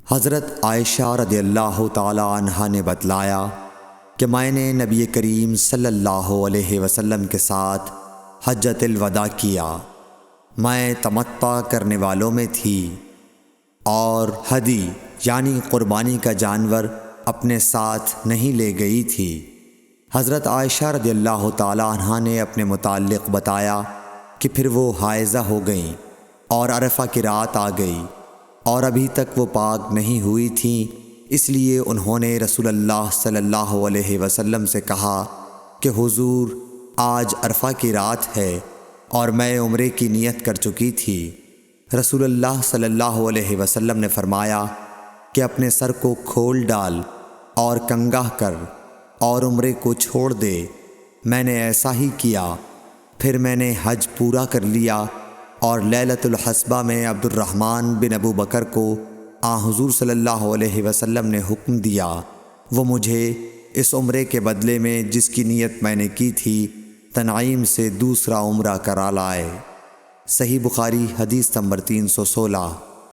حضرت عائشہ رضی اللہ تعالی عنہا نے بتلایا کہ میں نے نبی کریم صلی اللہ علیہ وسلم کے ساتھ حجۃ الوداع کیا۔ میں تمتع کرنے والوں میں تھی اور ہدی یعنی قربانی کا جانور اپنے ساتھ نہیں لے گئی تھی۔ حضرت عائشہ رضی اللہ تعالی عنہا نے اپنے متعلق بتایا کہ پھر وہ حائضہ ہو گئیں اور عرفہ کی رات آ گئی اور ابھی تک وہ پاک نہیں ہوئی تھیں، اس لیے انہوں نے رسول اللہ صلی اللہ علیہ وسلم سے کہا کہ حضور آج عرفہ کی رات ہے اور میں عمرے کی نیت کر چکی تھی۔ رسول اللہ صلی اللہ علیہ وسلم نے فرمایا کہ اپنے سر کو کھول ڈال اور کنگاہ کر اور عمرے کو چھوڑ دے۔ میں نے ایسا ہی کیا، پھر میں نے حج پورا کر لیا اور لیلۃ الحصبہ میں عبد الرحمن بن ابو بکر کو حضور صلی اللہ علیہ وسلم نے حکم دیا، وہ مجھے اس عمرے کے بدلے میں جس کی نیت میں نے کی تھی تنعیم سے دوسرا عمرہ کرا لائے۔ صحیح بخاری حدیث نمبر 316۔